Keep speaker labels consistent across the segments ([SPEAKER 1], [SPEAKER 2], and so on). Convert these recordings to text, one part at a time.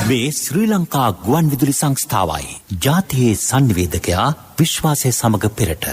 [SPEAKER 1] මේ ශ්‍රී ලංකා ගුවන් විදුලි සංස්ථාවයි. ජාතියේ සංවේදකයා විශ්වාසය සමග පෙරට.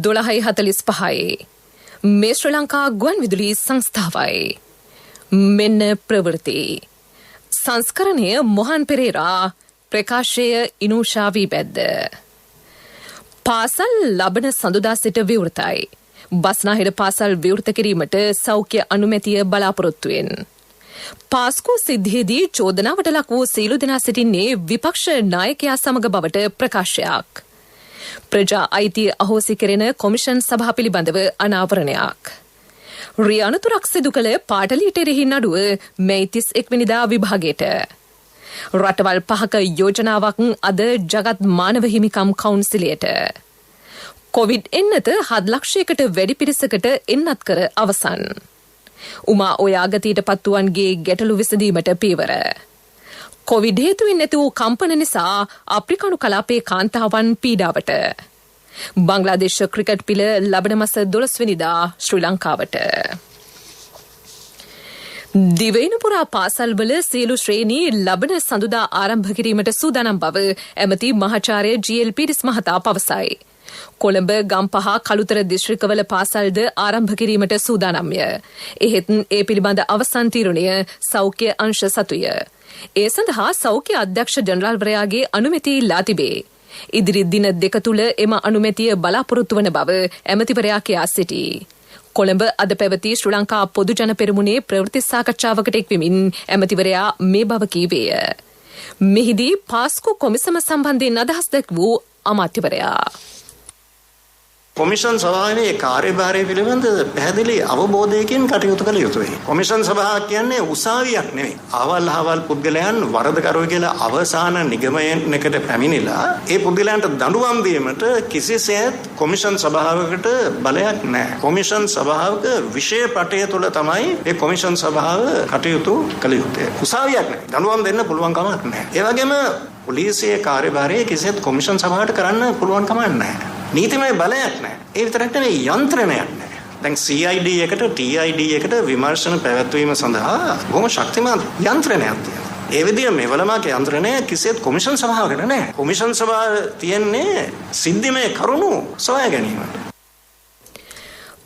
[SPEAKER 2] දොළහයි 45 මේ ශ්‍රී ලංකා ගුවන් විදුලි සංස්ථාවයි. මෙන්න ප්‍රවෘත්ති සංස්කරණය මොහන් පෙරේරා ප්‍රකාශය ඉනූෂා වීබැද්ද. පාසල් ලබන සඳුදා සිට විවෘතයි. බස්නාහිර පාසල් විවෘත කිරීමට සෞඛ්‍ය අනුමැතිය බලාපොරොත්තුවෙන්. පාස්කු සිද්ධියේදී චෝදනාවට ලක් වූ සීලු දෙනා සිටින්නේ විපක්ෂ නායකයා සමග බවට ප්‍රකාශයක්. ප්‍රජා අයිතිය අහෝසි කෙරෙන කොමිෂන් සභා පිළිබඳව අනාවරණයක්. රියනතුරක් සිදු කළ පාටලීට එරෙහි නඩුව මැයි 31 වෙනිදා විභාගයට. රටවල් 5ක යෝජනාවක් අද ජගත් මානව හිමිකම් කවුන්සිලයට. කොවිඩ් එන්නත 7 ලක්ෂයකට වැඩි පිරිසකට එන්නත් කර අවසන්. උමා ඔයාගතීට පත්තුවන්ගේ ගැටලු විසඳීමට පියවර. කොවිඩ් හේතුවෙන් නැති වූ කම්පන නිසා අප්‍රිකානු කලාපයේ කාන්තාවන් පීඩාවට. බංග්ලාදේශ ක්‍රිකට් පිළ ලබන මාස 12 වෙනිදා ශ්‍රී ලංකාවට. දිවයින පුරා පාසල්වල සියලු ශ්‍රේණී ලබන සඳුදා ආරම්භ කිරීමට සූදානම් බව ඇමති මහාචාර්ය ජී.එල්. පීරිස් මහතා පවසයි. කොළඹ ගම්පහ කළුතර දිස්ත්‍රික්කවල පාසල්ද ආරම්භ කිරීමට සූදානම්ය. එහෙත් ඒ පිළිබඳ අවසන් තීරණය සෞඛ්‍ය අංශ සතුය. ඒ සඳහා සෞඛ්‍ය අධ්‍යක්ෂ ජනරාල්වරයාගේ අනුමැතිය ඉල්ලා තිබේ. ඉදිරි දින 2 තුළ එම අනුමැතිය බලාපොරොත්තු වන බව ඇමතිවරයා කියා සිටී. කොළඹ අද පැවති ශ්‍රී ලංකා පොදු ජන පෙරමුණේ ප්‍රවෘත්ති සාකච්ඡාවකට එක්වෙමින් ඇමතිවරයා මේ බව කීවේය. මෙහිදී පාස්කු කොමිසම සම්බන්ධයෙන් අදහස් දැක් වූ අමාත්‍යවරයා
[SPEAKER 3] කොමිෂන් සභාවේ කාර්යභාරය පිළිබඳ පැහැදිලි අවබෝධයකින් කටයුතු කළ යුතුයි. කොමිෂන් සභාව කියන්නේ උසාවියක් නෙවෙයි. අවල් පුද්ගලයන් වරදකරුවෝ කියලා අවසාන නිගමනයකට පැමිණිලා ඒ පුද්ගලයන්ට දඬුවම් දීමට කිසිසේත් කොමිෂන් සභාවකට බලයක් නැහැ. කොමිෂන් සභාවක විෂය පටය තුළ තමයි මේ කොමිෂන් සභාව කටයුතු කළ යුත්තේ. උසාවියක් නෙවෙයි. දඬුවම් දෙන්න පුළුවන් කමක් නැහැ. ඒ වගේම පොලිසියේ කාර්යභාරය කිසිසේත් කොමිෂන් සභාවට කරන්න පුළුවන් කමක් නැහැ. නීතිමය බලයක් නැහැ. ඒ විතරක් නෙවෙයි යන්ත්‍රණයක් නැහැ. දැන් CID එකට TID එකට විමර්ශන පැවැත්වීම සඳහා බොහොම ශක්තිමත් යන්ත්‍රණයක් තියෙනවා. ඒ විදිහේ මෙවලමක යන්ත්‍රණය කිසිත් කොමිෂන් සභාවකට නැහැ. කොමිෂන් සභාව තියෙන්නේ සිද්ධිමය කරුණු සොයා ගැනීමට.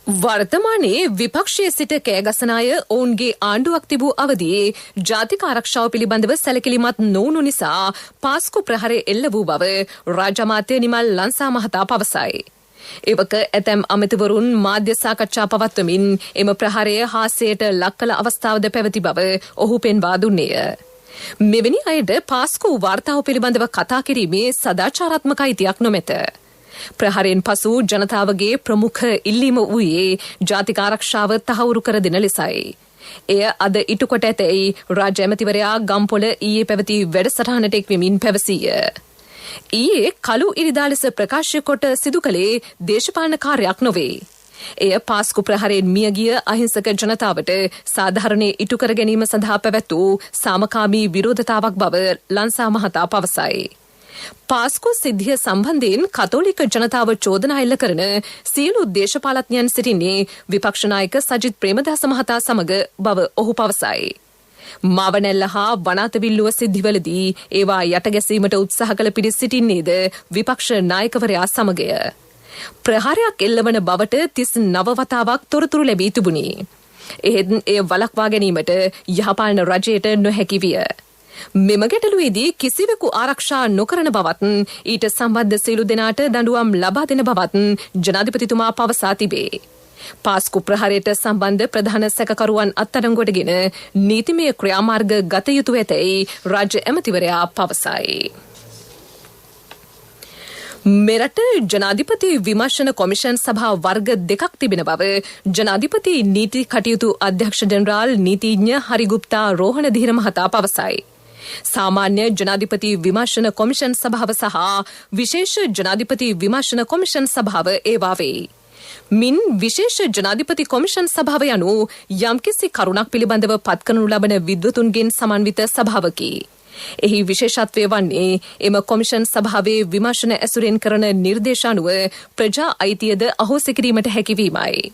[SPEAKER 2] වර්තමානයේ විපක්ෂයේ සිට කෑගසන අය ඔවුන්ගේ ආණ්ඩුවක් තිබූ අවදියේ ජාතික ආරක්ෂාව පිළිබඳව සැලකිලිමත් නොවුණු නිසා පාස්කු ප්‍රහාරය එල්ල වූ බව රාජ්‍ය අමාත්‍ය නිමල් ලංසා මහතා පවසයි. එවක ඇතැම් අමතිවරුන් මාධ්‍ය සාකච්ඡා පවත්වමින් එම ප්‍රහාරය හාස්‍යයට ලක් කළ අවස්ථාවද පැවති බව ඔහු පෙන්වා දුන්නේය. මෙවැනි අයට පාස්කු වාර්තාව පිළිබඳව කතා කිරීමේ සදාචාරාත්මක අයිතියක් නොමැත. ප්‍රහාරයෙන් පසු ජනතාවගේ ප්‍රමුඛ ඉල්ලීම වූයේ ජාතික ආරක්ෂාව තහවුරු කර දෙන ලෙසයි. එය අද ඉටුකොට ඇතැයි රාජ්‍ය ඇමතිවරයා ගම්පොළ ඊයේ පැවති වැඩසටහනට එක්වෙමින් පැවසීය. ඊයේ කළු ඉරිදා ලෙස ප්‍රකාශ කොට සිදු කළේ දේශපාලන කාර්යයක් නොවේ. එය පාස්කු ප්‍රහාරයෙන් මියගිය අහිංසක ජනතාවට සාධාරණේ ඉටු කර ගැනීම සඳහා පැවැත් වූ සාමකාමී විරෝධතාවක් බව ලංසා මහතා පවසයි. පාස්කු සිද්ධිය සම්බන්ධයෙන් කතෝලික ජනතාව චෝදනා එල්ල කරන සියලු දේශපාලඥයන් සිටින්නේ විපක්ෂ නායක සජිත් ප්‍රේමදාස මහතා සමග බව ඔහු පවසයි. මාවනැල්ල හා වනාතවිල්ලුව සිද්ධිවලදී ඒවා යට ගැසීමට උත්සාහ කළ පිරිස් සිටින්නේද විපක්ෂ නායකවරයා සමගය. ප්‍රහාරයක් එල්ලවන බවට 39 වතාවක් තොරතුරු ලැබී තිබුණි. එහෙත් එය වළක්වා ගැනීමට යහපාලන රජයට නොහැකි විය. මෙම ගැටලුවේදී කිසිවෙකු ආරක්ෂා නොකරන බවත් ඊට සම්බන්ධ සියලු දෙනාට දඬුවම් ලබා දෙන බවත් ජනාධිපතිතුමා පවසා තිබේ. පාස්කු ප්‍රහාරයට සම්බන්ධ ප්‍රධාන සැකකරුවන් අත්අඩංගුවටගෙන නීතිමය ක්‍රියාමාර්ග ගත යුතු ඇතැයි රාජ්‍ය ඇමතිවරයා පවසයි. මෙරට ජනාධිපති විමර්ශන කොමිෂන් සභා වර්ග 2ක් තිබෙන බව ජනාධිපති නීති කටයුතු අධ්‍යක්ෂ ජනරාල් නීතිඥ හරිගුප්තා රෝහණ දිහිර මහතා පවසයි. සාමාන්‍ය ජනාධිපති විමර්ශන කොමිෂන් සභාව සහ විශේෂ ජනාධිපති විමර්ශන කොමිෂන් සභාව ඒවා වේ. මින් විශේෂ ජනාධිපති කොමිෂන් සභාව යනු යම්කිසි කරුණක් පිළිබඳව පත්කරනු ලබන විද්වතුන්ගෙන් සමන්විත සභාවකි. එහි විශේෂත්වය වන්නේ එම කොමිෂන් සභාවේ විමර්ශන ඇසුරෙන් කරන නිර්දේශ අනුව ප්‍රජා අයිතියද අහෝසි කිරීමට හැකිවීමයි.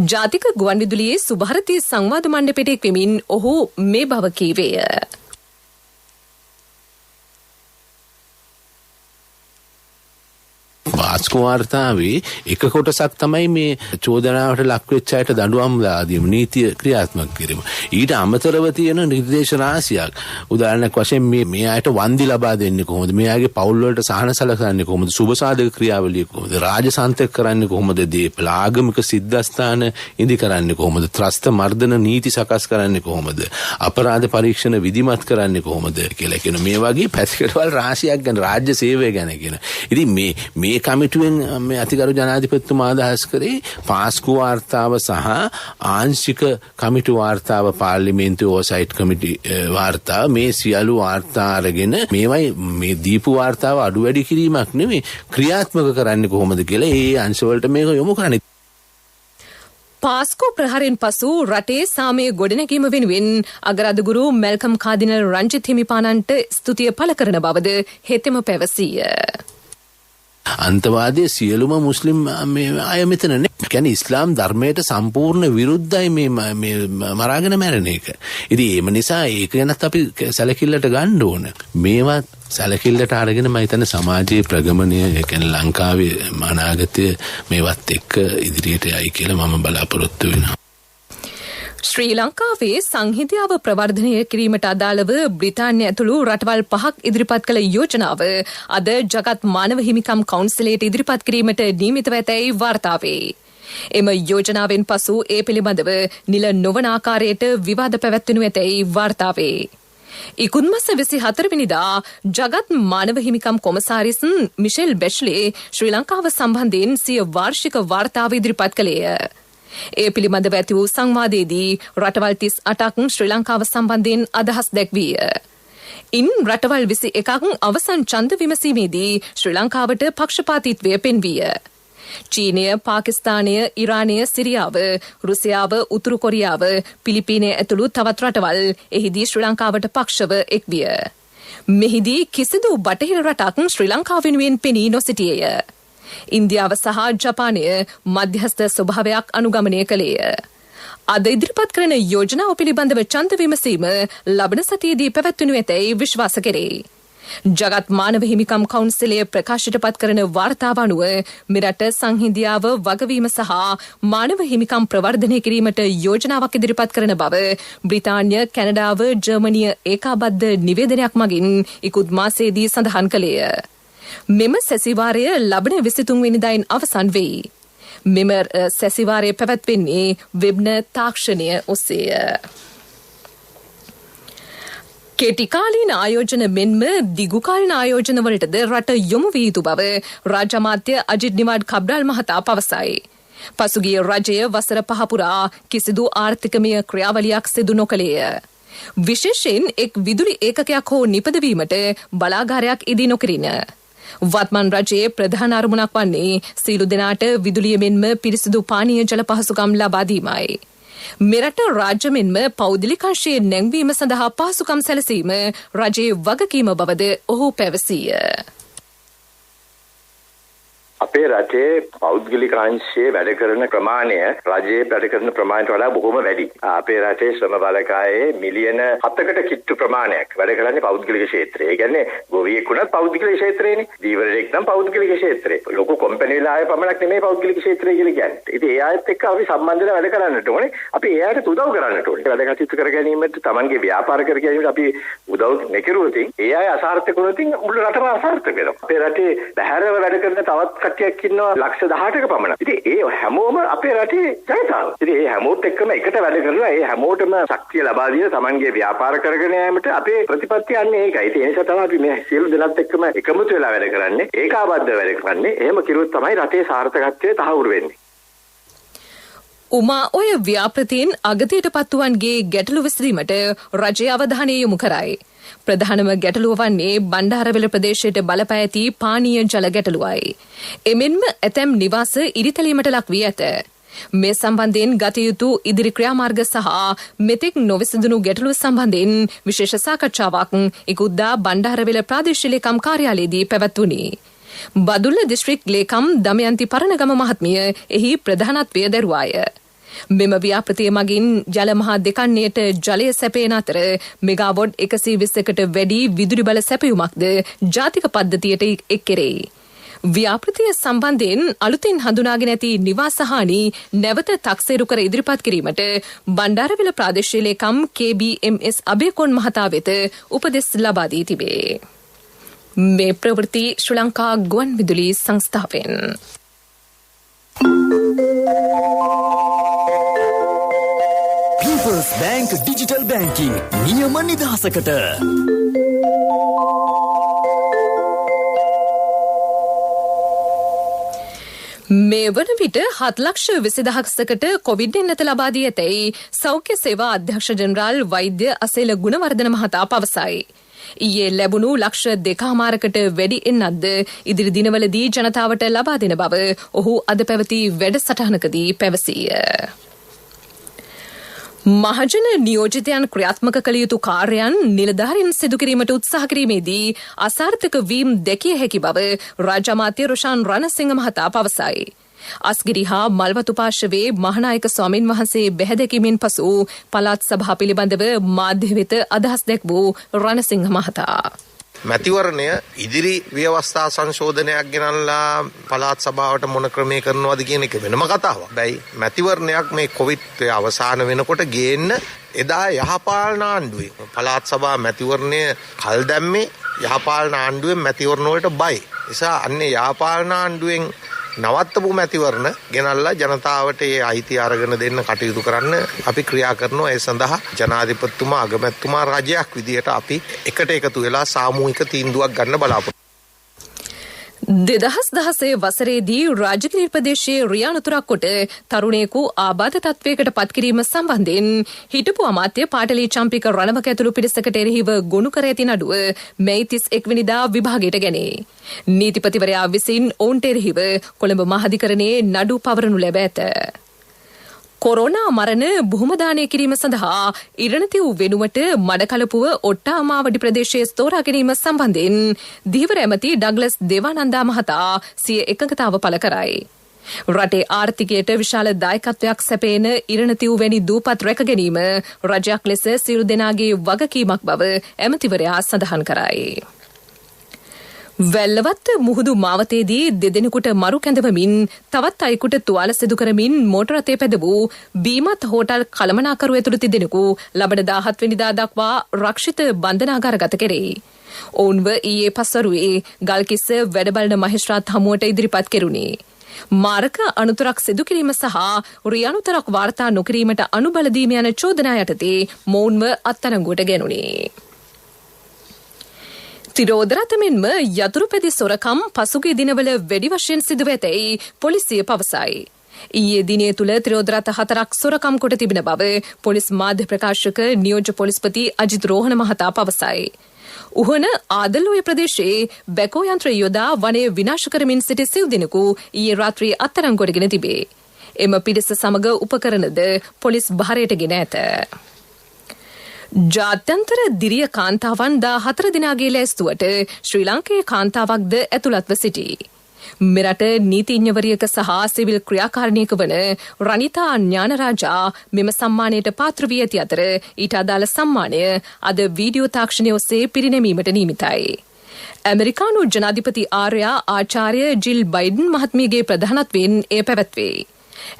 [SPEAKER 2] ජාතික ගුවන්විදුලියේ සුභාරතී සංවාද මණ්ඩපයට එක්වෙමින් ඔහු මේ බව කීවේය.
[SPEAKER 4] පාස්කු වාර්තාවේ එක කොටසක් තමයි මේ චෝදනාවට ලක්වෙච්ච අයට දඬුවම් දාදීම නීතිය ක්‍රියාත්මක කිරීම. ඊට අමතරව තියෙන නිර්දේශ රාශියක්. උදාහරණයක් වශයෙන් මේ අයට වන්දි ලබා දෙන්නේ කොහොමද? මේ අයගේ පවුල් වලට සහන සැලකන්නේ කොහොමද? සුබ සාධක ක්‍රියාවලිය කොහොමද? රාජසන්තක කරන්නේ කොහොමද? දීපල ආගමික සිද්ධාස්ථාන ඉදි කරන්නේ කොහොමද? ත්‍රස්ත මර්ධන නීති සකස් කරන්නේ කොහොමද? අපරාධ පරීක්ෂණ විධිමත් කරන්නේ කොහොමද කියලා කියන මේ වගේ පැතිකඩවල රාශියක් ගැන රාජ්‍ය සේවය ගැන කියන. ඉතින් මේ කමිටුවෙන් මේ අතිගරු ජනාධිපතිතුමා අදහස් කරේ පාස්කු වාර්තාව සහ ආංශික කමිටු වාර්තාව පාර්ලිමේන්තු ඕසයිට් කමිටි වාර්තාව මේ සියලු වාර්තා අරගෙන මේවයි මේ දීපු වාර්තාව අඩු වැඩි කිරීමක් නෙමෙයි ක්‍රියාත්මක කරන්නේ කොහොමද කියලා ඒ අංශවලට මේක යොමු කරන්නේ.
[SPEAKER 2] පාස්කෝ ප්‍රහාරයෙන් පසු රටේ සාමය ගොඩනැගීම වෙනුවෙන් අගරාධගුරු මැල්කම් කාදිනල් රංජිත් හිමිපාණන්ට ස්තුතිය පළ කරන බවද හෙතෙම පැවසීය.
[SPEAKER 4] අන්තවාදයේ සියලුම මුස්ලිම් අය මෙතන නේ. කියන්නේ ඉස්ලාම් ධර්මයට සම්පූර්ණ විරුද්ධයි මේ මරාගෙන මැරෙන එක. ඉතින් ඒම නිසා ඒක ගැනත් අපි සැලකිල්ලට ගන්න ඕන. මේවා සැලකිල්ලට අරගෙන මම හිතන්නේ සමාජයේ ප්‍රගමනය කියන්නේ ලංකාවේ අනාගතය මේවත් එක්ක ඉදිරියට යයි කියලා මම බලාපොරොත්තු වෙනවා.
[SPEAKER 2] ශ්‍රී ලංකාවේ සංහිඳියාව ප්‍රවර්ධනය කිරීමට අදාළව බ්‍රිතාන්‍ය ඇතුළු රටවල් 5ක් ඉදිරිපත් කළ යෝජනාව අද ජගත් මානව හිමිකම් කවුන්සිලයට ඉදිරිපත් කිරීමට නියමිතව ඇතැයි වාර්තා වේ. එම යෝජනාවෙන් පසු ඒ පිළිබඳව නිල නොවන ආකාරයට විවාද පැවැත්වෙනු ඇතැයි වාර්තා වේ. ඉකුන් මාස 24 වෙනිදා ජගත් මානව හිමිකම් කොමසාරිස් මිෂෙල් බැෂ්ලේ ශ්‍රී ලංකාව සම්බන්ධයෙන් සිය වාර්ෂික වාර්තාව ඉදිරිපත් කළේය. ඒ පිළිබඳව ඇති වූ සංවාදයේදී රටවල් 38ක් ශ්‍රී ලංකාව සම්බන්ධයෙන් අදහස් දැක්විය. ඉන් රටවල් 21ක් අවසන් ඡන්ද විමසීමේදී ශ්‍රී ලංකාවට පක්ෂපාතීත්වය පෙන්විය. චීනය, පාකිස්තානය, ඉරානය, සිරියාව, රුසියාව, උතුරු කොරියාව, පිලිපීනය ඇතුළු තවත් රටවල් එහිදී ශ්‍රී ලංකාවට පක්ෂව එක්විය. මෙහිදී කිසිදු බටහිර රටක් ශ්‍රී ලංකාව වෙනුවෙන් පෙනී නොසිටියේය. ඉන්දියාව සහ ජපානය මධ්‍යස්ථ ස්වභාවයක් අනුගමනය කළේය. අද ඉදිරිපත් කරන යෝජනාව පිළිබඳව ඡන්ද විමසීම ලබන සතියේදී පැවැත්වෙනු ඇතැයි විශ්වාස කෙරේ. ජගත් මානව හිමිකම් කවුන්සිලය ප්‍රකාශයට පත් කරන වාර්තාව අනුව මෙරට සංහිඳියාව වගවීම සහ මානව හිමිකම් ප්‍රවර්ධනය කිරීමට යෝජනාවක් ඉදිරිපත් කරන බව බ්‍රිතාන්‍ය, කැනඩාව, ජර්මනිය ඒකාබද්ධ නිවේදනයක් මගින් ඉකුත් මාසයේදී සඳහන් කළේය. මෙම සැසිවාරය ලබන 23 වෙනිදායින් අවසන් වෙයි. මෙම සැසිවාරය පැවැත්වෙන්නේ වෙබ්න තාක්ෂණය ඔස්සේය. කෙටිකාලීන ආයෝජන මෙන්ම දිගුකාලීන ආයෝජන වලටද රට යොමු වී යුතු බව රාජ්‍ය අමාත්‍ය අජිත් නිවාඩ් කබ්ඩාල් මහතා පවසයි. පසුගිය රජය වසර 5 පුරා කිසිදු ආර්ථිකමය ක්‍රියාවලියක් සිදු නොකළේය. විශේෂයෙන් එක් විදුලි ඒකකයක් හෝ නිපදවීමට බලාගාරයක් ඉදි නොකිරින. වත්මන් රජයේ ප්‍රධාන අරමුණක් වන්නේ සීලු දෙනාට විදුලිය මෙන්ම පිරිසිදු පානීය ජල පහසුකම් ලබා දීමයි. මෙරට රාජ්‍ය මෙන්ම පෞද්ගලික අංශයේ නැංවීම සඳහා පහසුකම් සැලසීම රජයේ වගකීම බවද ඔහු පැවසීය.
[SPEAKER 5] අපේ රටේ පෞද්ගලික අංශයේ වැඩ කරන ප්‍රමාණය රජයේ වැඩ කරන ප්‍රමාණයට වඩා බොහොම වැඩි. අපේ රටේ ශ්‍රම බලකායේ මිලියන 7කට කිට්ටු ප්‍රමාණයක් වැඩ කරන්නේ පෞද්ගලික ක්ෂේත්‍රයේ. ඒ කියන්නේ ගොවියෙක් වුණත් පෞද්ගලික ක්ෂේත්‍රයේනේ. දීවරයෙක් නම් පෞද්ගලික ක්ෂේත්‍රයේ. ලොකු කම්පැනි වල ආය පමණක් නෙමෙයි පෞද්ගලික ක්ෂේත්‍රය කියලා කියන්නේ. ඉතින් ඒ ආයත් එක්ක අපි සම්බන්ධව වැඩ කරන්නට ඕනේ. අපි ඒ ආයත උදව් කරන්නට ඕනේ. වැඩ කටයුතු කර ගැනීමට, Tamanගේ ව්‍යාපාර කර ගැනීමට අපි උදව් නොකරුවොත් ඒ ආය අසාර්ථක වුණොත් මුළු රටම අසාර්ථක වෙනවා. අපේ රටේ බහැරව වැඩ කරන තවත් කට්ටියක් ඉන්නවා ලක්ෂ 18ක පමණ. ඉතින් ඒ හැමෝම අපේ රටේ ජනතාව. ඉතින් ඒ හැමෝත් එක්කම එකට වැඩ කරලා ඒ හැමෝටම ශක්තිය ලබා දීලා Tamanගේ ව්‍යාපාර කරගෙන යාමට අපේ ප්‍රතිපත්තිය යන්නේ ඒකයි. ඒ නිසා තමයි අපි මේ සියලු දෙනාත් එක්කම එකමුතු වෙලා වැඩ කරන්නේ. ඒකාබද්ධව වැඩ කරන්නේ. එහෙම කිරුවොත් තමයි රටේ සාර්ථකත්වය තහවුරු වෙන්නේ.
[SPEAKER 2] උමා ඔය ව්‍යාපෘතීන් අගතියට පත්තුවන්ගේ ගැටලු විසඳීමට රජය අවධානය යොමු කරයි. ප්‍රධානම ගැටලුව වන්නේ බණ්ඩාරවෙල ප්‍රදේශයට බලපෑ ඇති පානීය ජල ගැටලුවයි. එමෙන්ම ඇතැම් නිවාස ඉරිතැලීමට ලක් වී ඇත. මේ සම්බන්ධයෙන් ගත යුතු ඉදිරි ක්‍රියාමාර්ග සහ මෙතෙක් නොවිසඳුණු ගැටලුව සම්බන්ධයෙන් විශේෂ සාකච්ඡාවක් ඉකුද්දා බණ්ඩාරවෙල ප්‍රාදේශීය ලේකම් කාර්යාලයේදී පැවැත්වුණි. බදුල්ල දිස්ත්‍රික් ලේකම් දමයන්ති පරණගම මහත්මිය එහි ප්‍රධානත්වය දැරුවාය. මෙම ව්‍යාපෘතිය මගින් ජල මහා දෙකන්නේට ජලය සැපේන අතර මෙගාවොට් 120කට වැඩි විදුලි බල සැපයුමක්ද ජාතික පද්ධතියට එක් කෙරෙයි. ව්‍යාපෘතිය සම්බන්ධයෙන් අලුතින් හඳුනාගෙන ඇති නිවාසහානි නැවත තක්සේරු කර ඉදිරිපත් කිරීමට බණ්ඩාරවෙල ප්‍රාදේශීය ලේකම් KBMS අබේකොන් මහතා වෙත උපදෙස් ලබා දී තිබේ. මේ ප්‍රවෘත්ති ශ්‍රී ලංකා ගුවන් විදුලි සංස්ථාවෙන්.
[SPEAKER 6] People's Bank Digital Banking නියම නිදහසකට.
[SPEAKER 2] මේ වන විට 7,20,000කට කොවිඩ් එන්නත ලබා දී ඇතැයි සෞඛ්‍ය සේවා අධ්‍යක්ෂ ජනරාල් වෛද්‍ය අසේල ගුණවර්ධන මහතා පවසයි. ඊයේ ලැබුණු ලක්ෂ 2.5කට වැඩි එන්නත්ද ඉදිරි දිනවලදී ජනතාවට ලබා දෙන බව ඔහු අද පැවති වැඩසටහනකදී පැවසීය. මහජන නියෝජිතයන් ක්‍රියාත්මක කළ යුතු කාර්යයන් නිලධාරීන් සිදු කිරීමට උත්සාහ කිරීමේදී අසාර්ථක වීම් දැකිය හැකි බව රාජ්‍ය අමාත්‍ය රොෂාන් රණසිංහ මහතා පවසයි. අස්ගිරි හා මල්වතු පාර්ශවයේ මහානායක ස්වාමින් වහන්සේ බැහැදැකීමෙන් පසු පළාත් සභා පිළිබඳව මාධ්‍ය වෙත අදහස් දැක්වූ රණසිංහ මහතා.
[SPEAKER 7] මැතිවරණය ඉදිරි ව්‍යවස්ථා සංශෝධනයක් ගෙනල්ලා පළාත් සභාවට මොන ක්‍රමේ කරනවද කියන එක වෙනම කතාවක්. හැබැයි මැතිවරණයක් මේ කොවිඩ් අවසාන වෙනකොට ගේන්න එදා යහපාලන ආණ්ඩුවේ පළාත් සභා මැතිවරණය කල් දැම්මේ යහපාලන ආණ්ඩුවෙන් මැතිවරණ වලට බයි. නිසා අන්නේ යහපාලන ආණ්ඩුවෙන් නවත්තපු මැතිවරණ ගෙනල්ලා ජනතාවට ඒ අයිතිය අරගෙන දෙන්න කටයුතු කරන්න අපි ක්‍රියා කරනවා. ඒ සඳහා ජනාධිපතිතුමා අගමැතිතුමා රජයක් විදියට අපි එකට එකතු වෙලා සාමූහික තීන්දුවක් ගන්න බලාපොරොත්තු.
[SPEAKER 2] 2016 වසරේදී රාජකීය ප්‍රදේශයේ රියානුතුරක් කොට තරුණයෙකු ආබාධ තත්වයකට පත්කිරීම සම්බන්ධයෙන් හිටපු අමාත්‍ය පාටලී චම්පික රණවක ඇතුළු පිරිසකට එරෙහිව ගොනු කර ඇති නඩුව මැයි 31 වෙනිදා විභාගයට ගැනේ. නීතිපතිවරයා විසින් ඔවුන්ට එරෙහිව කොළඹ මහාධිකරණයේ නඩු පවරනු ලැබ ඇත. කොරෝනා මරණ බුහුමදානය කිරීම සඳහා ඉරණතිව් වෙනුවට මඩකලපුව ඔට්ටාමාවඩි ප්‍රදේශයේ ස්තෝරා ගැනීම සම්බන්ධයෙන් ධීවර ඇමති ඩග්ලස් දේවානන්දා මහතා සිය එකඟතාව පළ කරයි. රටේ ආර්ථිකයට විශාල දායකත්වයක් සැපේන ඉරණතිව් වැනි දූපත් රැක ගැනීම රජයක් ලෙස සියලු දෙනාගේ වගකීමක් බව ඇමතිවරයා සඳහන් කරයි. වැල්ලවත් මුහුදු මාවතේදී දෙදෙනෙකුට මරු කැඳවමින් තවත් අයෙකුට තුවාල සිදු කරමින් මෝටර රථය පැදවූ බීමත් හෝටල් කළමනාකරු ඇතුළු තිදෙනෙකු ලබන 17 වෙනිදා දක්වා රක්ෂිත බන්ධනාගාරගත කෙරෙයි. ඔවුන්ව ඊයේ පස්වරුවේ ගල්කිස්ස වැඩබලන මහේස්ත්‍රාත් හමුවට ඉදිරිපත් කෙරුණි. මාරක අනුතරක් සිදු කිරීම සහ රියානුතරක් වාර්තා නොකිරීමට අනුබල දීම යන චෝදනා යටතේ මොවුන්ව අත්අඩංගුවට ගැනුණි. තිරෝදරත මෙන්ම යතුරුපැදි සොරකම් පසුගිය දිනවල වැඩි වශයෙන් සිදුව ඇතැයි පොලිසිය පවසයි. ඊයේ දිනේ තුල තිරෝදරත 4ක් සොරකම් කොට තිබෙන බව පොලිස් මාධ්‍ය ප්‍රකාශක නියෝජ්‍ය පොලිස්පති අජිත් රෝහණ මහතා පවසයි. උහන ආදල්ලෝය ප්‍රදේශයේ බැකෝ යන්ත්‍ර යොදා වනය විනාශ කරමින් සිටි සිව් දෙනෙකු ඊයේ රාත්‍රියේ අත්අඩංගුවටගෙන තිබේ. එම පිරිස සමග උපකරණද පොලිස් භාරයට ගෙන ඇත. ජාත්‍යන්තර දිරිය කාන්තාවන් 14 දිනාගේ ලැයිස්තුවට ශ්‍රී ලංකේ කාන්තාවක්ද ඇතුළත්ව සිටී. මෙරට නීතිඥවරියක සහ සිවිල් ක්‍රියාකාරණයක වන රනිතා ඥානරාජා මෙම සම්මානයට පාත්‍ර වී ඇති අතර ඊට අදාළ සම්මානය අද වීඩියෝ තාක්ෂණය ඔස්සේ පිරිනැමීමට නියමිතයි. ඇමරිකානු ජනාධිපති ආර්යා ආචාර්ය ජිල් බයිඩන් මහත්මියගේ ප්‍රධානත්වයෙන් එය පැවැත්වේ.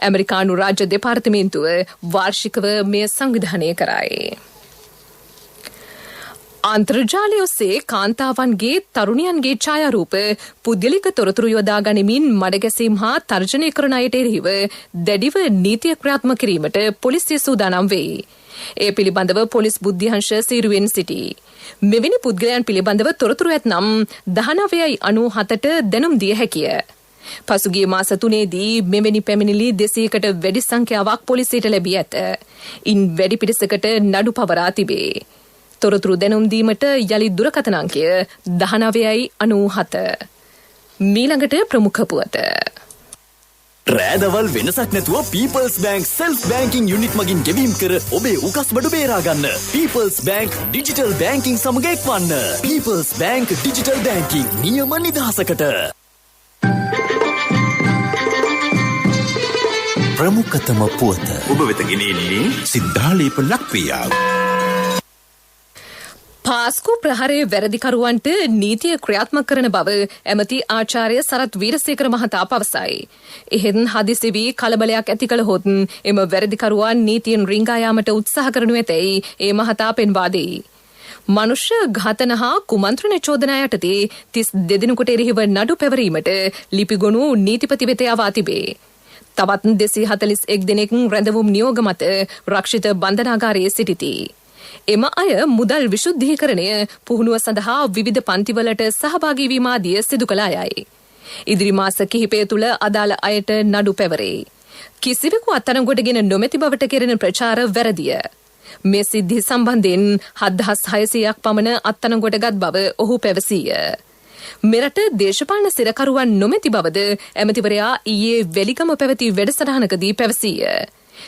[SPEAKER 2] ඇමරිකානු රාජ්‍ය දෙපාර්තමේන්තුව වාර්ෂිකව මෙය සංවිධානය කරයි. අන්තර්ජාලය ඔස්සේ කාන්තාවන්ගේ තරුණියන්ගේ ඡායාරූප පුද්ගලික තොරතුරු යොදා ගනිමින් මඩගැසීම් හා තර්ජනය කරන අයට එරෙහිව දැඩිව නීතිය ක්‍රියාත්මක කිරීමට පොලිසිය සූදානම් වෙයි. ඒ පිළිබඳව පොලිස් බුද්ධ්‍යංශ සීරුවෙන් සිටී. මෙවැනි පුද්ගලයන් පිළිබඳව තොරතුරු ඇතනම් 19.97ට දැනුම් දිය හැකිය. පසුගිය මාස 3දී මෙවැනි පැමිණිලි 200කට වැඩි සංඛ්‍යාවක් පොලිසියට ලැබී ඇත. ඉන් වැඩි පිරිසකට නඩු පවරා තිබේ. තොරතුරු දැනුම් දීමට යලි දුරකථන අංකය 1997. මීළඟට ප්‍රමුඛ පුවත.
[SPEAKER 6] රෑදවල් වෙනසක් නැතුව People's Bank Self Banking Unit මගින් ගෙවීම් කර ඔබේ උකස් බඩු බේරා ගන්න. People's Bank Digital Banking සමග එක්වන්න. People's Bank Digital Banking නියම නිදහසකට.
[SPEAKER 1] ප්‍රමුඛතම පුවත ඔබ වෙත ගෙනෙන්නේ සිද්ධාලේප ලක්වියාව.
[SPEAKER 2] පාස්කු ප්‍රහාරයේ වැරදිකරුවන්ට නීතිය ක්‍රියාත්මක කරන බව ඇමති ආචාර්ය සරත් වීරසේකර මහතා පවසයි. එහෙත් හදිසි වී කලබලයක් ඇති කළහොත් එම වැරදිකරුවන් නීතියෙන් රිංගා යාමට උත්සාහ කරනු ඇතැයි ඒ මහතා පෙන්වා දෙයි. මනුෂ්‍ය ඝාතන හා කුමන්ත්‍රණ චෝදනා යටතේ 32 දෙනෙකුට එරෙහිව නඩු පැවරීමට ලිපිගොනු නීතිපති වෙත යවා තිබේ. තවත් 241 දෙනෙක් රැඳවුම් නියෝග මත රක්ෂිත බන්ධනාගාරයේ සිටිති. එම අය මුදල් විශුද්ධීකරණය පුහුණුව සඳහා විවිධ පන්තිවලට සහභාගී වීම ආදිය සිදු කළ අයයි. ඉදිරි මාස කිහිපය තුළ අදාළ අයට නඩු පැවරේ. කිසිවෙකු අත්අඩංගුවටගෙන නොමැති බවට කෙරෙන ප්‍රචාර වැරදිය. මේ සිද්ධි සම්බන්ධයෙන් 7600ක් පමණ අත්අඩංගුවටගත් බව ඔහු පැවසීය. මෙරට දේශපාලන සිරකරුවන් නොමැති බවද ඇමතිවරයා ඊයේ වෙලිගම පැවති වැඩසටහනකදී පැවසීය.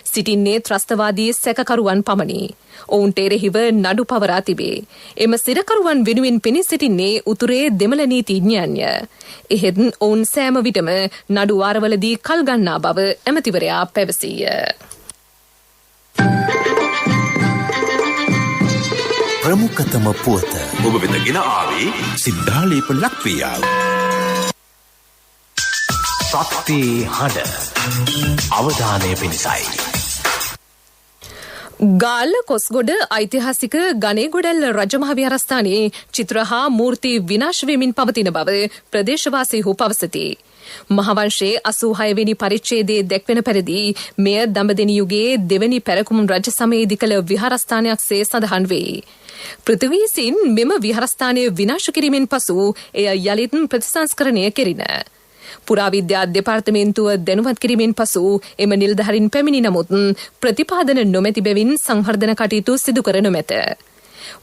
[SPEAKER 2] සිටින්නේ ත්‍රස්තවාදී සැකකරුවන් පමණි. ඔවුන්ට එරෙහිව නඩු පවරා තිබේ. එම සිරකරුවන් වෙනුවෙන් පෙනී සිටින්නේ උතුරේ දෙමළ නීතිඥයන්ය. එහෙත් ඔවුන් සෑම විටම නඩු වාරවලදී කල් ගන්නා බව ඇමතිවරයා පැවසීය.
[SPEAKER 1] ප්‍රමුඛතම පුවත ඔබ වෙත ගෙන ආවේ සිද්ධාලේප ලක්වියාව. සත්‍ය හඬ අවධානය පිණිසයි.
[SPEAKER 2] ගාල්ල කොස්ගොඩ ඓතිහාසික ගණේගොඩැල්ල රජමහා විහාරස්ථානයේ චිත්‍ර හා මූර්ති විනාශ වෙමින් පවතින බව ප්‍රදේශවාසීහු පවසති. මහවංශයේ 86 වෙනි පරිච්ඡේදයේ දැක්වෙන පරිදි මෙය දඹදෙණි යුගයේ දෙවැනි පැරකුම් රජ සමයේදී කළ විහාරස්ථානයක්සේ සඳහන් වේ. පෘථිවීසින් මෙම විහාරස්ථානය විනාශ කිරීමෙන් පසු එය යළිත් ප්‍රතිසංස්කරණය කෙරිණ. පුරාවිද්‍යා දෙපාර්තමේන්තුව දැනුවත් කිරීමෙන් පසු එම නිලධාරීන් පැමිණි නමුත් ප්‍රතිපාදන නොමැති බැවින් සංවර්ධන කටයුතු සිදු කර නොමැත.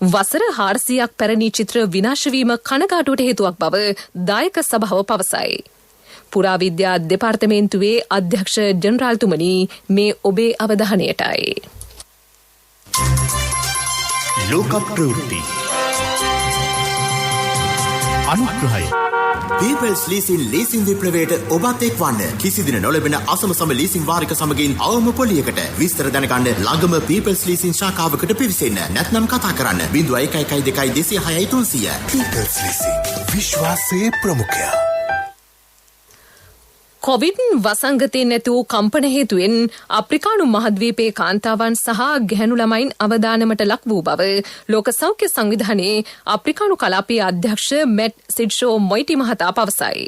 [SPEAKER 2] වසර 400ක් පැරණි චිත්‍ර විනාශ වීම කනගාටුවට හේතුවක් බව දායක සභාව පවසයි. පුරාවිද්‍යා දෙපාර්තමේන්තුවේ අධ්‍යක්ෂ ජනරාල්තුමනි මේ ඔබේ අවධානයටයි.
[SPEAKER 1] ලෝක ප්‍රවෘත්ති අනුග්‍රහය
[SPEAKER 6] People's Leasing ලීසින් විප්ලවයට ඔබත් එක්වන්න. කිසිදින නොලැබෙන අසම සම ලීසින් වාරික සමගින් අවම පොලියකට විස්තර දැනගන්න ළඟම People's Leasing ශාඛාවකට පිවිසෙන්න. නැත්නම් කතා කරන්න 0112 206 300.
[SPEAKER 8] People's Leasing විශ්වාසයේ ප්‍රමුඛයා.
[SPEAKER 2] කොවිඩ් වසංගතයෙන් ඇති වූ කම්පන හේතුවෙන් අප්‍රිකානු මහද්වීපයේ කාන්තාවන් සහ ගැහැණු ළමයින් අවදානමට ලක් වූ බව ලෝක සෞඛ්‍ය සංවිධානයේ අප්‍රිකානු කලාපයේ අධ්‍යක්ෂ මැට් සිඩ්ෂෝ මොයිටි මහතා පවසයි.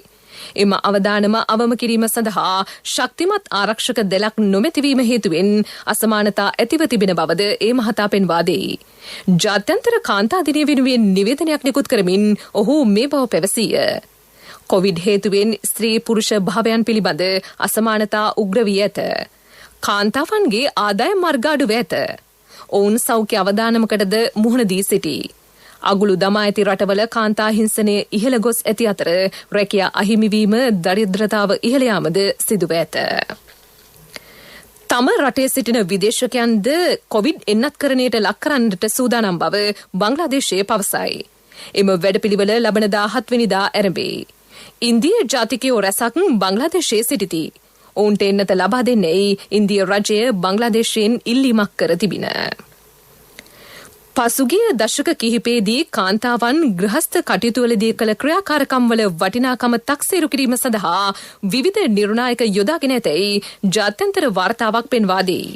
[SPEAKER 2] එම අවදානම අවම කිරීම සඳහා ශක්තිමත් ආරක්ෂක දෙලක් නොමැතිවීම හේතුවෙන් අසමානතා ඇතිව තිබෙන බවද ඒ මහතා පෙන්වා දෙයි. ජාත්‍යන්තර කාන්තා දිනය වෙනුවෙන් නිවේදනයක් නිකුත් කරමින් ඔහු මේ බව පැවසීය. කොවිඩ් හේතුවෙන් ස්ත්‍රී පුරුෂ භාවයන් පිළිබඳ අසමානතා උග්‍ර වී ඇත. කාන්තාවන්ගේ ආදායම් මාර්ග අඩුව ඇත. ඔවුන් සෞඛ්‍ය අවදානමකටද මුහුණ දී සිටී. අගුළු දමා ඇති රටවල කාන්තා හිංසනය ඉහළ ගොස් ඇති අතර රැකියා අහිමිවීම දරිද්‍රතාව ඉහළ යාමද සිදුව ඇත. තම රටේ සිටින විදේශකයන්ද කොවිඩ් එන්නත්කරණයට ලක් කරන්නට සූදානම් බව බංග්ලාදේශයේ පවසයි. එම වැඩපිළිවෙල ලබන 17 වෙනිදා ආරම්භයි. ඉන්දිය ජාතිකයෝ රැසක් බංග්ලාදේශයේ සිටිති. ඔවුන්ට එන්නත ලබා දෙන්නේ ඉන්දිය රජය බංග්ලාදේශයෙන් ඉල්ලීමක් කර තිබින. පසුගිය දශක කිහිපයේදී කාන්තාවන් ගෘහස්ත කටයුතුවලදී කළ ක්‍රියාකාරකම්වල වටිනාකම තක්සේරු කිරීම සඳහා විවිධ නිර්ණායක යොදාගෙන ඇතැයි ජාත්‍යන්තර වාර්තාවක් පෙන්වා දෙයි.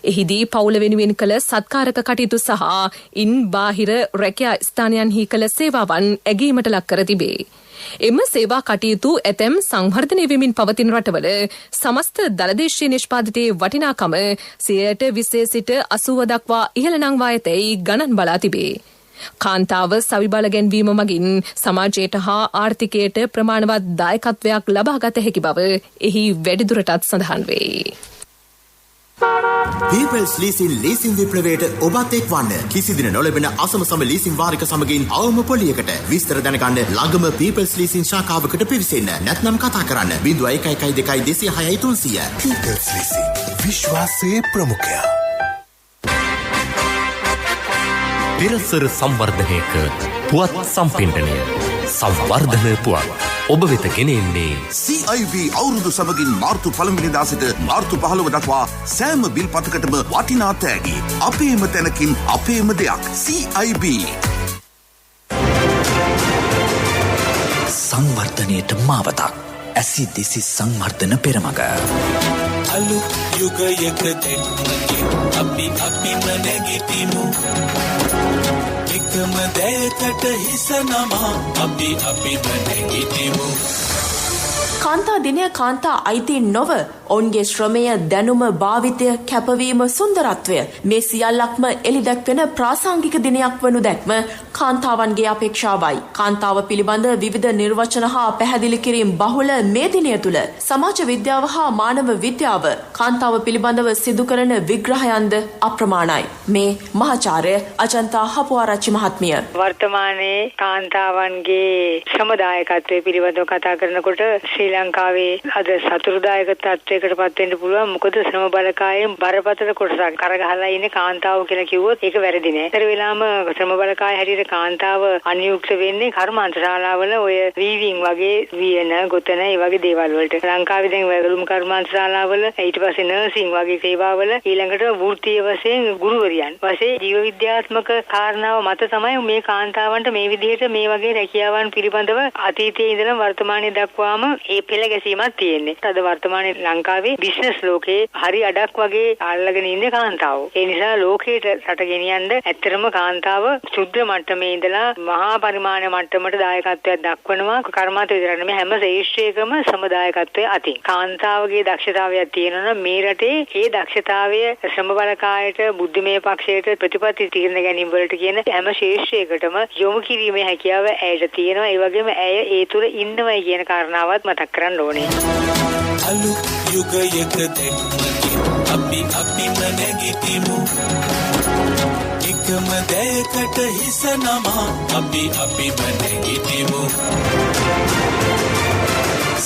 [SPEAKER 2] එහිදී පවුල වෙනුවෙන් කළ සත්කාරක කටයුතු සහ ඉන් බාහිර රැකියා ස්ථානයන්හි කළ සේවාවන් ඇගීමට ලක් කර තිබේ. එම සේවා කටයුතු ඇතැම් සංවර්ධනය වෙමින් පවතින රටවල සමස්ත දළදේශීය නිෂ්පාදිතයේ වටිනාකම 20% සිට 80% දක්වා ඉහළ නංවා ඇතැයි ගණන් බලා තිබේ. කාන්තාව සවිබල ගැන්වීම මගින් සමාජයට හා ආර්ථිකයට ප්‍රමාණවත් දායකත්වයක් ලබාගත හැකි බව එහි වැඩිදුරටත් සඳහන් වේ.
[SPEAKER 6] People's Leasing ලීසින් විප්ලවයට ඔබත් එක්වන්න. කිසිදින නොලැබෙන අසමසම ලීසින් වාරික සමගින් අවම පොලියකට. විස්තර දැනගන්න ළඟම People's Leasing ශාඛාවකට පිවිසෙන්න. නැත්නම් කතා කරන්න 0112 206 300.
[SPEAKER 8] People's Leasing විශ්වාසයේ ප්‍රමුඛයා.
[SPEAKER 1] පෙරසර සංවර්ධනයක පුවත් සම්පින්ඩනය සංවර්ධන පුවත් ඔබ වෙත ගෙනෙන්නේ
[SPEAKER 9] CIB අවුරුදු සමගින් මාර්තු 1 වෙනිදා සිට මාර්තු 15 දක්වා සෑම බිල් පතකටම වටිනා තෑගි අපේම තැනකින් අපේම දෙයක් CIB
[SPEAKER 1] සංවර්ධනයට මාවතක් ඇසි දිසි සංවර්ධන පෙරමග
[SPEAKER 10] අලුත් යුගයක දෙන්නකින් අපිම නැගිටිමු එකම දෙයකට හිස නමා අපිම නැගිටිමු.
[SPEAKER 11] කාන්තා දිනය කාන්තා අයිතීන් නොව ඔවුන්ගේ ශ්‍රමය දැනුම භාවිතය කැපවීම සුන්දරත්වය මේ සියල්ලක්ම එළිදැක්වෙන ප්‍රාසංගික දිනයක් වනු දැක්ම කාන්තාවන්ගේ අපේක්ෂාවයි. කාන්තාව පිළිබඳ විවිධ නිර්වචන හා පැහැදිලි කිරීම බහුල මේ දිනය තුළ සමාජ විද්‍යාව හා මානව විද්‍යාව කාන්තාව පිළිබඳව සිදු කරන විග්‍රහයන්ද අප්‍රමාණයි. මේ මහාචාර්ය අජන්තා හපුආරච්චි මහත්මිය
[SPEAKER 12] වර්තමානයේ කාන්තාවන්ගේ සමුදායකත්වයේ පිළිබඳව කතා කරනකොට ශ්‍රී ලංකාවේ අද සතුරුදායක තත්ත්වයකට පත් වෙන්න පුළුවන්. මොකද ශ්‍රම බලකායෙන් බරපතල කොටසක් කරගහලා ඉන්නේ කාන්තාව කියලා කිව්වොත් ඒක වැරදි නෑ. ඒතර වෙලාම ශ්‍රම බලකාය හැටියට කාන්තාව අනියුක්ත වෙන්නේ කර්මාන්ත ශාලාවල ඔය වීවිං වගේ වියන ගොතන ඒ වගේ දේවල් වලට. ලංකාවේ දැන් වැගලුම් කර්මාන්ත ශාලාවල ඊට පස්සේ නර්සිං වගේ සේවාවල ඊළඟට වෘත්තීය වශයෙන් ගුරුවරියන් වශයෙන් ජීව විද්‍යාත්මක කාරණාව මත තමයි මේ කාන්තාවන්ට මේ විදිහට මේ වගේ රැකියාවන් පිළිබඳව අතීතයේ ඉඳලා වර්තමානයේ දක්වාම ඒ පෙළ ගැසීමක් තියෙන්නේ. අද වර්තමානයේ ලංකාවේ බිස්නස් ලෝකේ හරි අඩක් වගේ අල්ලගෙන ඉන්නේ කාන්තාවෝ. ඒ නිසා ලෝකයට රට ගෙනියන්න ඇත්තටම කාන්තාව ශුද්ධ මට්ටමේ ඉඳලා මහා පරිමාණ මට්ටමට දායකත්වයක් දක්වනවා. කර්මාන්ත විතරක් නෙමෙයි හැම ශේෂ්ත්‍රයකම සමුදායකත්වයේ අතින්. කාන්තාවගේ දක්ෂතාවයක් තියෙනවා නම් මේ රටේ ඒ දක්ෂතාවය ශ්‍රම බලකායට බුද්ධිමය පක්ෂයට ප්‍රතිපත්ති තීරණ ගැනීම වලට කියන හැම ශේෂ්ත්‍රයකටම යොමු කිරීමේ හැකියාව ඇයට තියෙනවා. ඒ වගේම ඇය ඒ තුල ඉන්නවයි කියන කාරණාවත් මතක් කරන්න ඕනේ.
[SPEAKER 10] අලුත් යුගයක දෙන්නකින් අපිම නැගිටිමු එකම දෙයකට හිස නමා අපිම නැගිටිමු.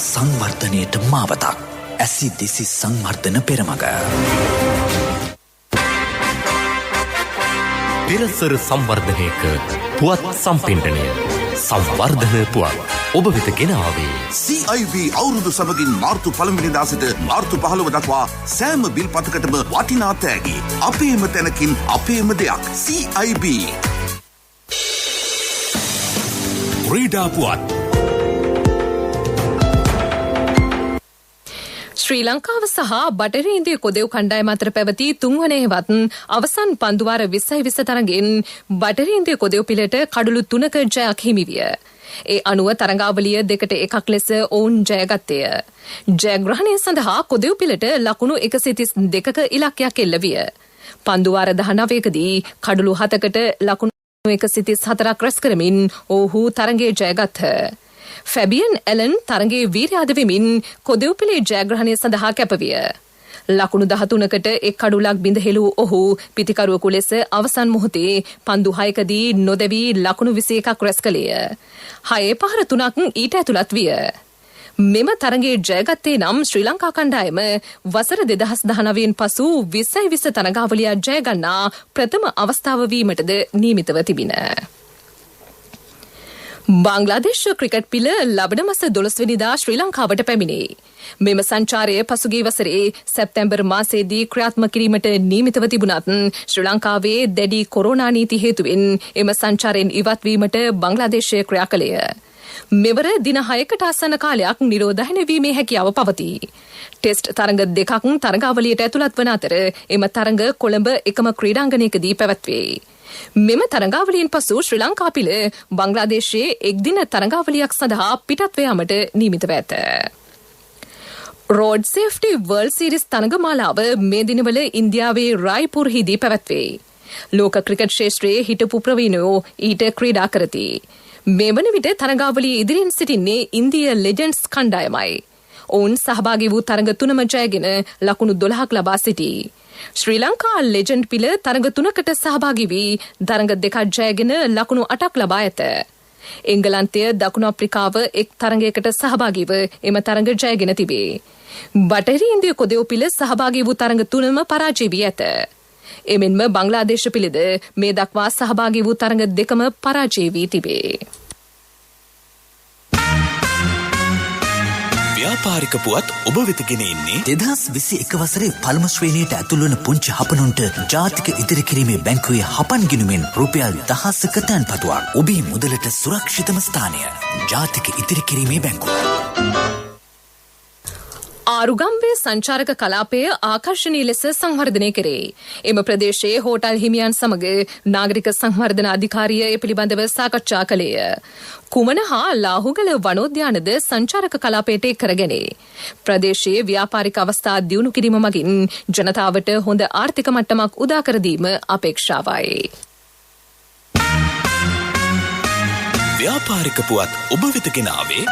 [SPEAKER 1] සංවර්ධනයට මාවතක් ඇසි දිසි සංවර්ධන පෙරමග පෙරසර සංවර්ධනයක පුවත් සම්පින්ඩනය සංවර්ධන පුවත් ඔබ වෙත ගෙනාවේ
[SPEAKER 9] CIB අවුරුදු සමගින් මාර්තු 1 වෙනිදා සිට මාර්තු 15 දක්වා සෑම බිල් පතකටම වටිනා තෑගි අපේම තැනකින් අපේම දෙයක් CIB.
[SPEAKER 1] ක්‍රීඩා පුවත්
[SPEAKER 2] ශ්‍රී ලංකාව සහ බටහිර ඉන්දිය කොදෙව් කණ්ඩායම අතර පැවති තුන්වනේවත් අවසන් පන්දුවාර 20 තරගෙන් බටහිර ඉන්දිය කොදෙව් පිළට කඩලු 3ක ජයක් හිමි විය. ඒ අනුව තරඟාවලිය 2-1 ලෙස ඔවුන් ජයගත්තය. ජයග්‍රහණය සඳහා කොදෙව් පිළට ලකුණු 132ක ඉලක්කයක් එල්ල විය. පන්දුවාර 19කදී කඩලු 7කට ලකුණු 134ක් රැස් කරමින් ඔවුහු තරඟයේ ජයගත්හ. ෆැබියන් ඇලන් තරගේ වීරයාද වෙමින් කොදෙව්පිලේ ජයග්‍රහණය සඳහා කැපවිය. ලකුණු 13කට එක් කඩුලක් බිඳ හෙළූ ඔහු පිතිකරුවෙකු ලෙස අවසන් මොහොතේ පන්දු 6කදී නොදැවී ලකුණු 21ක් රැස් කළේය. 6 පහර 3ක් ඊට ඇතුළත් විය. මෙම තරගේ ජයගත්තේ නම් ශ්‍රී ලංකා කණ්ඩායම වසර 2019න් පසු 20 තරගාවලියක් ජයගන්නා ප්‍රථම අවස්ථාව වීමටද නියමිතව තිබින. බංග්ලාදේශ ක්‍රිකට් පිළ ලබන මස 12 වෙනිදා ශ්‍රී ලංකාවට පැමිණේ. මෙම සංචාරය පසුගිය වසරේ සැප්තැම්බර් මාසයේදී ක්‍රියාත්මක කිරීමට නියමිතව තිබුණත් ශ්‍රී ලංකාවේ දැඩි කොරෝනා නීති හේතුවෙන් එම සංචාරයෙන් ඉවත් වීමට බංග්ලාදේශය ක්‍රියා කළේය. මෙවර දින 6කට ආසන්න කාලයක් නිරෝධායන වීමේ හැකියාව පවතී. ටෙස්ට් තරඟ 2ක් තරඟාවලියට ඇතුළත් වන අතර එම තරඟ කොළඹ එකම ක්‍රීඩාංගණයකදී පැවැත්වේ. මෙම තරඟාවලියෙන් පසු ශ්‍රී ලංකා පිළ බංග්ලාදේශයේ එක්දින තරඟාවලියක් සඳහා පිටත්ව යාමට නියමිතව ඇත. රෝඩ් සේෆ්ටි වර්ල්ඩ් සීරීස් තරඟමාලාව මේ දිනවල ඉන්දියාවේ රායිපුරහිදී පැවැත්වේ. ලෝක ක්‍රිකට් ක්ෂේත්‍රයේ හිටපු ප්‍රවීණයෝ ඊට ක්‍රීඩා කරති. මේ වන විට තරගාවලියේ ඉදිරියෙන් සිටින්නේ ඉන්දිය ලෙජන්ඩ්ස් කණ්ඩායමයි. ඔවුන් සහභාගී වූ තරග 3ම ජයගෙන ලකුණු 12ක් ලබා සිටී. ශ්‍රී ලංකා ලෙජන්ඩ් පිළ තරග 3කට සහභාගී වී තරග 2ක් ජයගෙන ලකුණු 8ක් ලබා ඇත. එංගලන්තය දකුණු අප්‍රිකාව එක් තරගයකට සහභාගීව එම තරග ජයගෙන තිබේ. බටහිර ඉන්දිය කොදෙව් පිළ සහභාගී වූ තරග 3ම පරාජය වී ඇත. එමෙන්ම බංග්ලාදේශ පිළිද මේ දක්වා සහභාගී වූ තරග 2ම පරාජය වී තිබේ.
[SPEAKER 13] ව්‍යාපාරික පුවත් ඔබ වෙත ගෙන එන්නේ
[SPEAKER 1] 2021 වසරේ පළමු ශ්‍රේණියට ඇතුළු වන පුංචි හපනුන්ට ජාතික ඉදිරි කිරීමේ බැංකුවේ හපන් ගිණුමෙන් රුපියල් 1000ක තැන්පතුවක්. ඔබේ මුදලට සුරක්ෂිතම ස්ථානය ජාතික ඉදිරි කිරීමේ බැංකුව.
[SPEAKER 2] ආරුගම්බේ සංචාරක කලාපය ආකර්ශනීය ලෙස සංවර්ධනය කරේ. එම ප්‍රදේශයේ හෝටල් හිමියන් සමග නාගරික සංවර්ධන අධිකාරිය ඒ පිළිබඳව සාකච්ඡා කළේය. කුමන හා ලාහුගල වනෝද්‍යානද සංචාරක කලාපයට කරගැනේ. ප්‍රදේශයේ ව්‍යාපාරික අවස්ථා දියුණු කිරීම මගින් ජනතාවට හොඳ ආර්ථික මට්ටමක් උදා කර දීම අපේක්ෂාවයි.
[SPEAKER 13] ව්‍යාපාරික පුවත් ඔබ වෙත ගෙන ආවේ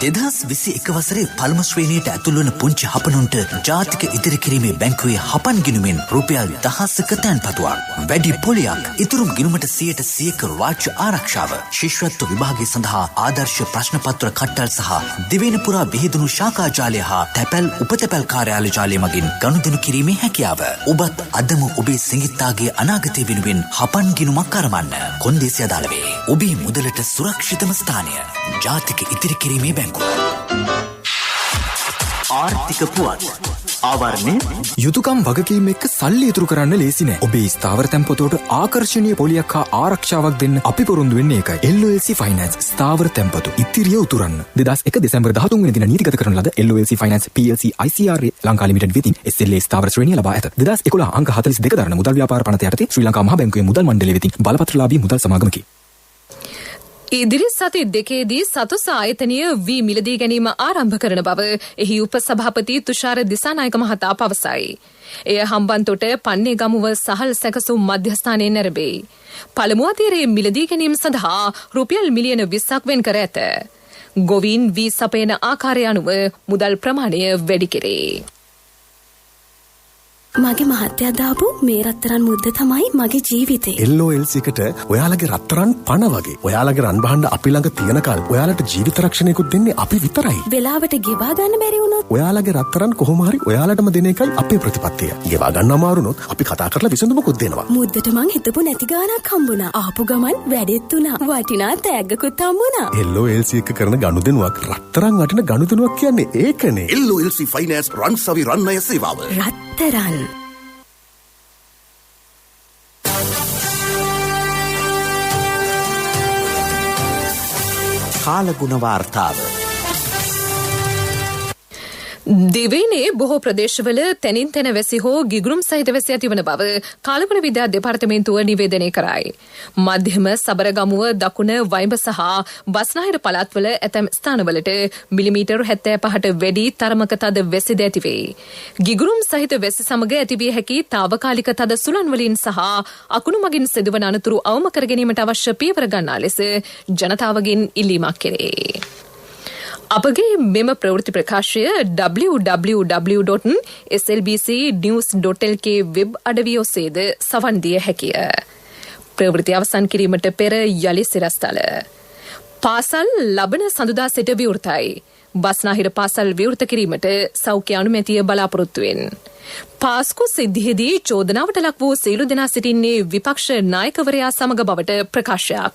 [SPEAKER 1] 2021 වසරේ පළමු ශ්‍රේණියට ඇතුළු වන පුංචි හපනුන්ට ජාතික ඉදිරි කිරීමේ බැංකුවේ හපන් ගිණුමෙන් රුපියල් 1000ක තැන්පතුවක්. වැඩි පොලියක් ඉතුරු ගිණුමට 100% රාජ්‍ය ආරක්ෂාව. ශිෂ්‍යත්ව විභාගය සඳහා ආදර්ශ ප්‍රශ්න පත්‍ර කට්ටල් සහ දිවයින පුරා බෙහෙදුණු ශාඛා ජාලය හා තැපැල් උපතැපැල් කාර්යාල ජාලය මගින් ගනුදෙනු කිරීමේ හැකියාව. ඔබත් අදම ඔබේ සිඟිත්තාගේ අනාගතය වෙනුවෙන් හපන් ගිණුමක් කරමන්න. කොන්දේසි අදාළ වේ. ඔබේ මුදලට සුරක්ෂිතම ස්ථානය ජාතික ඉදිරි කිරීමේ බැංකුව. ආර්ථික පුවත් ආවරණය
[SPEAKER 14] යුතුයකම් වගකීම් එක්ක සල්ලි ඉතුරු කරන්න ලේසි නෑ. ඔබේ ස්ථාවර තැන්පතට ආකර්ශනීය පොලියක් හා ආරක්ෂාවක් දෙන්න අපි පොරොන්දු වෙන්නේ ඒකයි. LOLC Finance ස්ථාවර තැන්පතු ඉතිරිය උතුරන්න. 2001 දෙසැම්බර් 13 වෙනි දින නීතිගත කරන ලද LOLC Finance PLC ICRA Lanka limited වෙතින් SLA ස්ථාවර ශ්‍රේණිය ලබා ඇත. 2011 අංක 42 දරන මුදල් ව්‍යාපාර පනත යටතේ ශ්‍රී ලංකා මහා බැංකුවේ මුදල් මණ්ඩලය වෙතින් බලපත්‍රලාභී මුදල් සමාගමකි.
[SPEAKER 2] ඉදිරි සති දෙකේදී සතුස ආයතනය වී මිලදී ගැනීම ආරම්භ කරන බව එහි උපසභාපති තුෂාර දිසානායක මහතා පවසයි. එය හම්බන්තොට පන්නේගමුව සහල් සැකසුම් මධ්‍යස්ථානයේ නැරඹේ. පළමු අතීරයේ මිලදී ගැනීම සඳහා රුපියල් මිලියන 20ක් වෙන් කර ඇත. ගොවීන් වී සපයන ආකාරය අනුව මුදල් ප්‍රමාණය වැඩි කෙරේ.
[SPEAKER 15] මගේ මහත්තයා දාපු මේ රත්තරන් මුද්ද තමයි මගේ ජීවිතේ.
[SPEAKER 8] LOLC එකට ඔයාලගේ රත්තරන් පණ වගේ. ඔයාලගේ රන් බහන්න අපි ළඟ තියෙනකල් ඔයාලට ජීවිත රක්ෂණයකුත් දෙන්නේ අපි විතරයි.
[SPEAKER 15] වෙලාවට ගෙවා ගන්න බැරි වුණොත්
[SPEAKER 8] ඔයාලගේ රත්තරන් කොහොම හරි ඔයාලටම දෙන එකයි අපේ ප්‍රතිපත්තිය. ගෙවා ගන්න අමාරු වුණොත් අපි කතා කරලා විසඳුමකුත් දෙනවා.
[SPEAKER 15] මුද්දට මං හිතපු නැති ගාණක් හම්බුණා. ආපු ගමන් වැඩෙත් උනා. වටිනා තෑග්ගකුත් හම්බුණා.
[SPEAKER 8] LOLC එක කරන ගනුදෙනුවක් රත්තරන් වටින ගනුදෙනුවක් කියන්නේ ඒකනේ.
[SPEAKER 9] LOLC Finance රන් සවි රන් අය සේවාව.
[SPEAKER 15] රත්තරන්
[SPEAKER 1] කාලගුණ වාර්තාව.
[SPEAKER 2] දිවයිනේ බොහෝ ප්‍රදේශවල තැනින් තැන වැසි හෝ ගිගුරුම් සහිත වැසි ඇතිවන බව කාලගුණ විද්‍යා දෙපාර්තමේන්තුව නිවේදනය කරයි. මධ්‍යම සබරගමුව දකුණ වයිඹ සහ බස්නාහිර පළාත්වල ඇතැම් ස්ථානවලට මිලිමීටර් 75ට වැඩි තරමක තද වැසිද ඇතිවේ. ගිගුරුම් සහිත වැසි සමග ඇතිවිය හැකි తాවකාලික තද සුළං වලින් සහ අකුණු මගින් සිදුවන අනතුරු අවම කර ගැනීමට අවශ්‍ය පියවර ගන්නා ලෙස ජනතාවගෙන් ඉල්ලීමක් කෙරේ. අපගේ මෙම ප්‍රවෘත්ති ප්‍රකාශය www.slbcnews.lk වෙබ් අඩවිය ඔස්සේද සවන් දිය හැකිය. ප්‍රවෘත්ති අවසන් කිරීමට පෙර යලි සිරස්තල. පාසල් ලබන සඳුදා සිට විවෘතයි. බස්නාහිර පාසල් විවෘත කිරීමට සෞඛ්‍ය අනුමැතිය බලාපොරොත්තුවෙන්. පාස්කු සිද්ධියේදී චෝදනාවට ලක් වූ සියලු දෙනා සිටින්නේ විපක්ෂ නායකවරයා සමග බවට ප්‍රකාශයක්.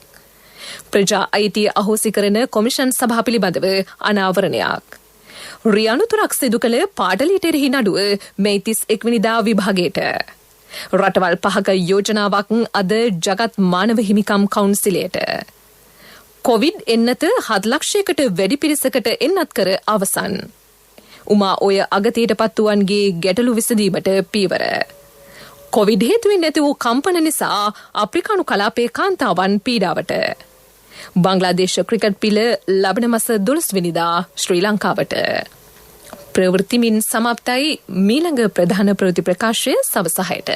[SPEAKER 2] ප්‍රජා අයිතිය අහෝසි කරන කොමිෂන් සභා පිළිබඳව අනාවරණයක්. රියනුතුරක් සිදු කළ පාටලීට එරෙහි නඩුව මේ 31 වෙනිදා විභාගයට. රටවල් 5ක යෝජනාවක් අද ජගත් මානව හිමිකම් කවුන්සිලයට. කොවිඩ් එන්නත 7 ලක්ෂයකට වැඩි පිරිසකට එන්නත් කර අවසන්. උමා ඔය අගතියට පත්වුවන්ගේ ගැටලු විසඳීමට පීවර. කොවිඩ් හේතුවෙන් නැති වූ කම්පන නිසා අප්‍රිකානු කලාපයේ කාන්තාවන් පීඩාවට. බංග්ලාදේශ ක්‍රිකට් පිළ ලබන මස 12 වෙනිදා ශ්‍රී ලංකාවට. ප්‍රවෘත්තිමින් සමාප්තයි මීළඟ ප්‍රධාන ප්‍රවෘත්ති ප්‍රකාශය සවස 6ට.